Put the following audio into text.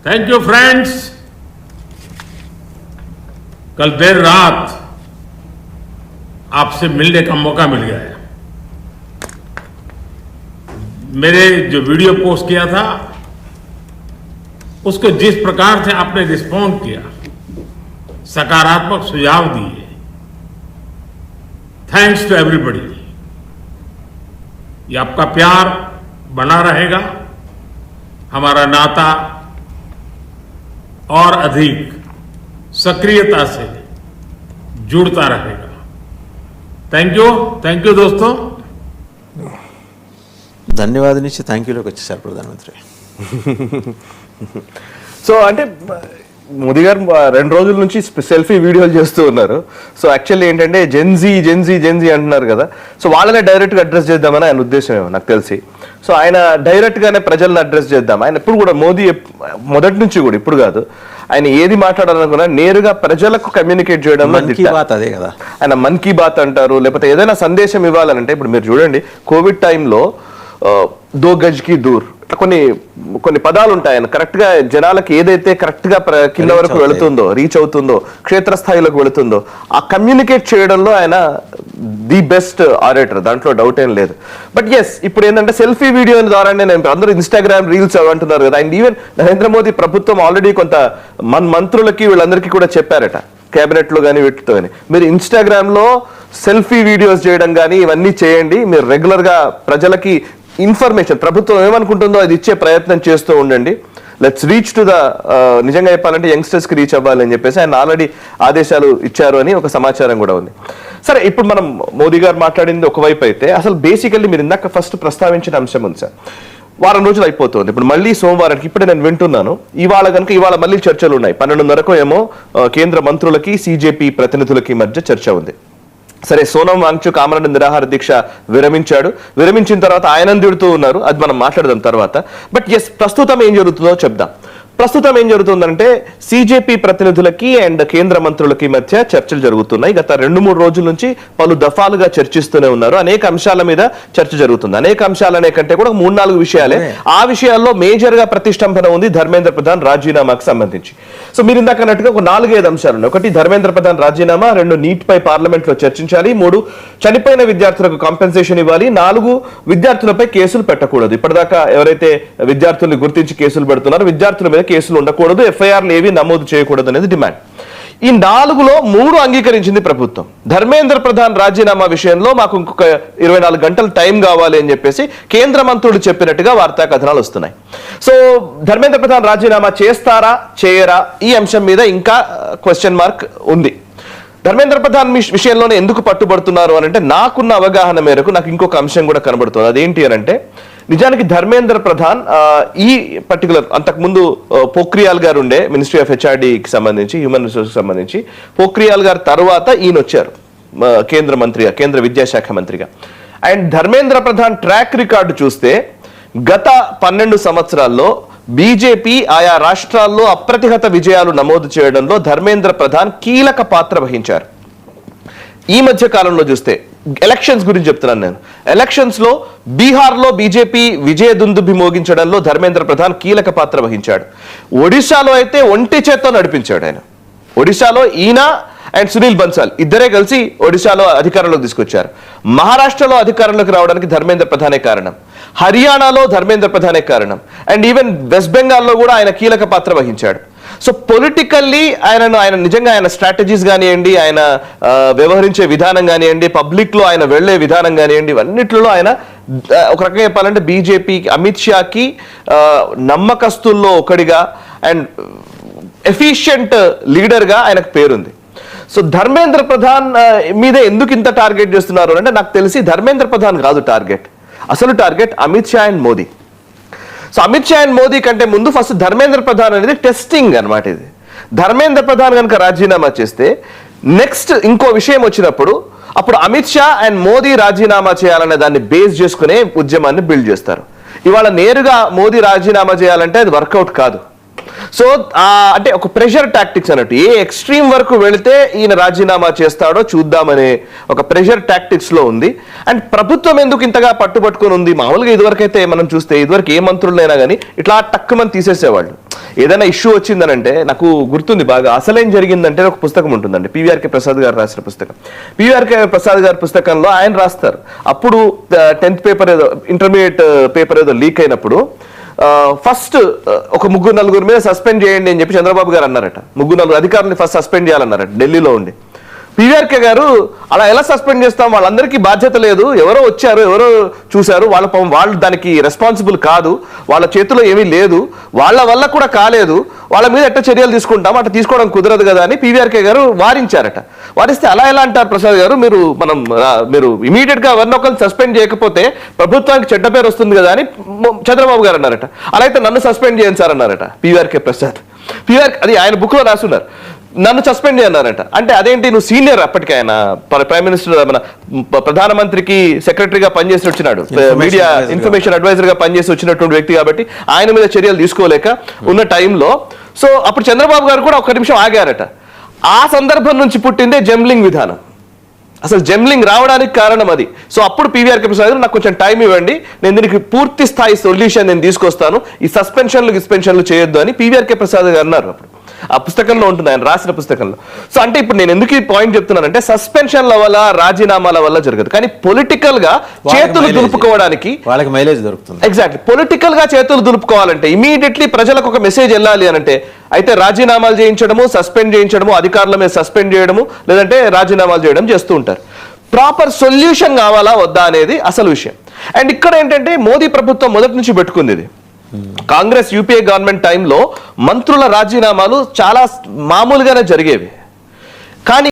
Thank you friends. कल देर रात आपसे मिलने का मौका मिल गया है। मेरे जो वीडियो पोस्ट किया था उसको जिस प्रकार से आपने रिस्पॉन्ड किया, सकारात्मक सुझाव दिए, थैंक्स टू एवरीबॉडी। ये आपका प्यार बना रहेगा, हमारा नाता और अधिक सक्रियता से जुड़ता रहेगा। थैंक यू दोस्तों। ధన్యవాదాలు నుంచి థ్యాంక్ యూలోకి వచ్చేసారు ప్రధానమంత్రి. సో అంటే మోదీ గారు 2 రోజుల నుంచి సెల్ఫీ వీడియోలు చేస్తూ ఉన్నారు. సో యాక్చువల్లీ ఏంటంటే జెన్జీ అంటున్నారు కదా, సో వాళ్ళనే డైరెక్ట్గా అడ్రస్ చేద్దామని ఆయన ఉద్దేశం ఏమో నాకు తెలిసి. సో ఆయన డైరెక్ట్గానే ప్రజలను అడ్రస్ చేద్దాం. ఆయన ఎప్పుడు కూడా మోదీ మొదటి నుంచి కూడా, ఇప్పుడు కాదు, ఆయన ఏది మాట్లాడాలనుకున్నా నేరుగా ప్రజలకు కమ్యూనికేట్ చేయడం అదే కదా. ఆయన మన్ కీ బాత్ అంటారు, లేకపోతే ఏదైనా సందేశం ఇవ్వాలంటే ఇప్పుడు మీరు చూడండి, కోవిడ్ టైంలో 2 గజ్ కి దూర్ కొన్ని పదాలు ఉంటాయి. ఆయన కరెక్ట్ గా జనాలకి ఏదైతే కరెక్ట్ గా కింద వరకు వెళుతుందో, రీచ్ అవుతుందో, క్షేత్రస్థాయిలోకి వెళుతుందో ఆ కమ్యూనికేట్ చేయడంలో ఆయన ది బెస్ట్ ఆరేటర్, దాంట్లో డౌట్ ఏం లేదు. బట్ ఎస్, ఇప్పుడు ఏంటంటే సెల్ఫీ వీడియో ద్వారానే అందరూ ఇన్స్టాగ్రామ్ రీల్స్ అంటున్నారు కదా. అండ్ ఈవెన్ నరేంద్ర మోదీ ప్రభుత్వం ఆల్రెడీ కొంత మంత్రులకి వీళ్ళందరికీ కూడా చెప్పారట, కేబినెట్ లో కానీ వీటితో కానీ, మీరు ఇన్స్టాగ్రామ్ లో సెల్ఫీ వీడియోస్ చేయడం కానీ ఇవన్నీ చేయండి, మీరు రెగ్యులర్ గా ప్రజలకి ఇన్ఫర్మేషన్ ప్రభుత్వం ఏమనుకుంటుందో అది ఇచ్చే ప్రయత్నం చేస్తూ ఉండండి. లెట్స్ రీచ్ టు ద, నిజంగా చెప్పాలంటే యంగ్స్టర్స్ కి రీచ్ అవ్వాలని చెప్పేసి ఆయన ఆల్రెడీ ఆదేశాలు ఇచ్చారు అని ఒక సమాచారం కూడా ఉంది. సరే, ఇప్పుడు మనం మోదీ గారు మాట్లాడింది ఒకవైపు అయితే, అసలు బేసికల్లీ మీరు ఇందాక ఫస్ట్ ప్రస్తావించిన అంశం ఉంది సార్. వారం రోజులు అయిపోతుంది, ఇప్పుడు మళ్ళీ సోమవారానికి ఇప్పుడే నేను వింటున్నాను, ఇవాళ మళ్ళీ చర్చలు ఉన్నాయి. 12:30 ఏమో కేంద్ర మంత్రులకి సిజేపీ ప్రతినిధులకి మధ్య చర్చ ఉంది. సరే, సోనం వాంగ్చుక్ ఆమరణ నిరాహార దీక్ష విరమించిన తర్వాత ఆయన తిడుతూ ఉన్నారు, అది మనం మాట్లాడదాం తర్వాత. బట్ ఎస్, ప్రస్తుతం ఏం జరుగుతుందో చెప్దాం. ప్రస్తుతం ఏం జరుగుతుందంటే సిజేపీ ప్రతినిధులకి అండ్ కేంద్ర మంత్రులకి మధ్య చర్చలు జరుగుతున్నాయి. గత 2-3 రోజుల నుంచి పలు దఫాలుగా చర్చిస్తూనే ఉన్నారు. అనేక అంశాల మీద చర్చ జరుగుతుంది. అనేక అంశాలనే కంటే కూడా 3-4 విషయాలే. ఆ విషయాల్లో మేజర్ గా ప్రతిష్టంభన ఉంది ధర్మేంద్ర ప్రధాన్ రాజీనామాకు సంబంధించి. సో మీరు ఇందాక అన్నట్టుగా ఒక 4-5 అంశాలు ఉన్నాయి. 1, ధర్మేంద్ర ప్రధాన్ రాజీనామా. 2, నీట్ పై పార్లమెంట్ లో చర్చించాలి. 3, చనిపోయిన విద్యార్థులకు కాంపెన్సేషన్ ఇవ్వాలి. 4, విద్యార్థులపై కేసులు పెట్టకూడదు. ఇప్పటిదాకా ఎవరైతే విద్యార్థుల్ని గుర్తించి కేసులు పెడుతున్నారో విద్యార్థుల మీద కేసులు ఉండకూడదు, ఎఫ్ఐఆర్లు ఏవి నమోదు చేయకూడదు అనేది డిమాండ్. ఈ 4లో 3 అంగీకరించింది ప్రభుత్వం. ధర్మేంద్ర ప్రధాన్ రాజీనామా విషయంలో మాకు ఇంకొక 24 గంటలు టైం కావాలి అని చెప్పేసి కేంద్ర మంత్రులు చెప్పినట్టుగా వార్తా కథనాలు వస్తున్నాయి. సో ధర్మేంద్ర ప్రధాన్ రాజీనామా చేస్తారా చేయరా ఈ అంశం మీద ఇంకా క్వశ్చన్ మార్క్ ఉంది. ధర్మేంద్ర ప్రధాన్ విషయంలోనే ఎందుకు పట్టుబడుతున్నారు అని అంటే, నాకున్న అవగాహన మేరకు నాకు ఇంకొక అంశం కూడా కనబడుతుంది. అదేంటి అని అంటే, నిజానికి ధర్మేంద్ర ప్రధాన్ ఈ పర్టికులర్ అంతకుముందు పోఖ్రియాల్ గారు ఉండే మినిస్ట్రీ ఆఫ్ హెచ్ఆర్డీకి సంబంధించి, హ్యూమన్ రిసోర్సెస్ సంబంధించి, పోఖ్రియాల్ గారు తర్వాత ఈయన వచ్చారు కేంద్ర మంత్రిగా, కేంద్ర విద్యాశాఖ మంత్రిగా. And Dharmendra Pradhan track record చూస్తే గత 12 సంవత్సరాల్లో బీజేపీ ఆయా రాష్ట్రాల్లో అప్రతిహత విజయాలు నమోదు చేయడంలో ధర్మేంద్ర ప్రధాన్ కీలక పాత్ర వహించారు. ఈ మధ్య కాలంలో చూస్తే, ఎలక్షన్స్ గురించి చెప్తున్నాను నేను, ఎలక్షన్స్ లో బీహార్ లో బీజేపీ విజయ దుందుభి మోగించడంలో ధర్మేంద్ర ప్రధాన్ కీలక పాత్ర వహించాడు. ఒడిశాలో అయితే ఒంటి చేత్తో నడిపించాడు ఆయన. ఒడిశాలో ఈయన అండ్ సునీల్ బన్సాల్ ఇద్దరే కలిసి ఒడిశాలో అధికారంలోకి తీసుకొచ్చారు. మహారాష్ట్రలో అధికారంలోకి రావడానికి ధర్మేంద్ర ప్రధానే కారణం. హర్యానాలో ధర్మేంద్ర ప్రధానే కారణం. అండ్ ఈవెన్ వెస్ట్ బెంగాల్లో కూడా ఆయన కీలక పాత్ర వహించాడు. సో పొలిటికల్లీ ఆయన నిజంగా ఆయన స్ట్రాటజీస్ కానివ్వండి, ఆయన వ్యవహరించే విధానం కానివ్వండి, పబ్లిక్ లో ఆయన వెళ్లే విధానం కానివ్వండి, ఇవన్నిట్లలో ఆయన ఒక రకంగా చెప్పాలంటే బీజేపీ అమిత్ షాకి నమ్మకస్తుల్లో ఒకడిగా అండ్ ఎఫిషియంట్ లీడర్ గా ఆయనకు పేరుంది. సో ధర్మేంద్ర ప్రధాన్ మీద ఎందుకు ఇంత టార్గెట్ చేస్తున్నారు అంటే, నాకు తెలిసి ధర్మేంద్ర ప్రధాన్ కాదు టార్గెట్, అసలు target Amit Shah and Modi. So Amit Shah and Modi కంటే ముందు ఫస్ట్ ధర్మేంద్ర ప్రధాన్ అనేది టెస్టింగ్ అనమాట. ఇది ధర్మేంద్ర ప్రధాన్ కనుక రాజీనామా చేస్తే నెక్స్ట్ ఇంకో విషయం వచ్చినప్పుడు అప్పుడు అమిత్ షా అండ్ మోదీ రాజీనామా చేయాలనే దాన్ని బేస్ చేసుకునే ఉద్యమాన్ని బిల్డ్ చేస్తారు. ఇవాళ నేరుగా మోదీ రాజీనామా చేయాలంటే అది వర్కౌట్ కాదు. సో అంటే ఒక ప్రెషర్ టాక్టిక్స్ అన్నట్టు, ఏ ఎక్స్ట్రీమ్ వరకు వెళితే ఈయన రాజీనామా చేస్తాడో చూద్దామనే ఒక ప్రెషర్ టాక్టిక్స్ లో ఉంది. అండ్ ప్రభుత్వం ఎందుకు ఇంతగా పట్టుబట్టుకుని ఉంది, మామూలుగా ఇదివరకైతే మనం చూస్తే ఇదివరకు ఏ మంత్రులైనా కానీ ఇట్లా టక్కుమని తీసేసేవాళ్ళు. ఏదైనా ఇష్యూ వచ్చిందనంటే నాకు గుర్తుంది బాగా, అసలేం జరిగిందంటే ఒక పుస్తకం ఉంటుందండి, పివిఆర్కే ప్రసాద్ గారు రాసిన పుస్తకం. పివిఆర్కే ప్రసాద్ గారి పుస్తకంలో ఆయన రాస్తారు, అప్పుడు 10th పేపర్ ఏదో ఇంటర్మీడియట్ పేపర్ ఏదో లీక్ అయినప్పుడు ఫస్ట్ ఒక 3-4 మీద సస్పెండ్ చేయండి అని చెప్పి చంద్రబాబు గారు అన్నారట. 3-4 అధికారులను ఫస్ట్ సస్పెండ్ చేయాలన్నారట ఢిల్లీలో ఉండి. పివిఆర్కే గారు అలా ఎలా సస్పెండ్ చేస్తాం, వాళ్ళందరికీ బాధ్యత లేదు, ఎవరో వచ్చారు ఎవరో చూశారు, వాళ్ళు దానికి రెస్పాన్సిబుల్ కాదు, వాళ్ళ చేతిలో ఏమీ లేదు, వాళ్ళ వల్ల కూడా కాలేదు, వాళ్ళ మీద ఎట్ట చర్యలు తీసుకుంటాం, అట్లా తీసుకోవడం కుదరదు కదా అని పివిఆర్కే గారు వారించారట. వారిస్తే అలా ఎలా అంటారు ప్రసాద్ గారు, మీరు ఇమీడియట్ గా ఎవరినొకరిని సస్పెండ్ చేయకపోతే ప్రభుత్వానికి చెడ్డ పేరు వస్తుంది కదా అని చంద్రబాబు గారు అన్నారట. అలా అయితే నన్ను సస్పెండ్ చేయండి సార్ అన్నారట పివిఆర్కే ప్రసాద్. అది ఆయన బుక్ లో రాస్తున్నారు, నన్ను సస్పెండ్ చేయన్నారట. అంటే అదేంటి, నువ్వు సీనియర్, అప్పటికి ఆయన ప్రైమ్ మినిస్టర్ మన ప్రధానమంత్రికి సెక్రటరీగా పనిచేసి వచ్చినాడు, మీడియా ఇన్ఫర్మేషన్ అడ్వైజర్ గా పనిచేసి వచ్చినటువంటి వ్యక్తి కాబట్టి ఆయన మీద చర్యలు తీసుకోలేక ఉన్న టైంలో సో అప్పుడు చంద్రబాబు గారు కూడా ఒక నిమిషం ఆగారట. ఆ సందర్భం నుంచి పుట్టిందే జంబ్లింగ్ విధానం. అసలు జంబ్లింగ్ రావడానికి కారణం అది. సో అప్పుడు పివిఆర్కే ప్రసాద్ గారు నాకు కొంచెం టైం ఇవ్వండి, నేను దీనికి పూర్తి స్థాయి సొల్యూషన్ నేను తీసుకొస్తాను, ఈ సస్పెన్షన్లు చేయొద్దు అని పివిఆర్కే ప్రసాద్ గారు అన్నారు. అప్పుడు ఆ పుస్తకంలో ఉంటుంది, ఆయన రాసిన పుస్తకంలో. సో అంటే ఇప్పుడు నేను ఎందుకు ఈ పాయింట్ చెప్తున్నానంటే సస్పెన్షన్ల వల్ల రాజీనామాల వల్ల జరగదు, కానీ పొలిటికల్ గా చేతులు దులుపుకోవడానికి వాళ్ళకి మైలేజ్ దొరుకుతుంది. ఎగ్జాక్ట్లీ, పొలిటికల్ గా చేతులు దులుపుకోవాలంటే ఇమీడియట్లీ ప్రజలకు ఒక మెసేజ్ వెళ్ళాలి అనంటే అయితే రాజీనామాలు చేయించడము, సస్పెండ్ చేయించడము, అధికారుల మీద సస్పెండ్ చేయడము, లేదంటే రాజీనామాలు చేయడం చేస్తూ ఉంటారు. ప్రాపర్ సొల్యూషన్ కావాలా వద్దా అనేది అసలు విషయం. అండ్ ఇక్కడ ఏంటంటే మోదీ ప్రభుత్వం మొదటి నుంచి పెట్టుకుంది ఇది. కాంగ్రెస్ యూపీఏ గవర్నమెంట్ టైంలో మంత్రుల రాజీనామాలు చాలా మామూలుగానే జరిగేవి.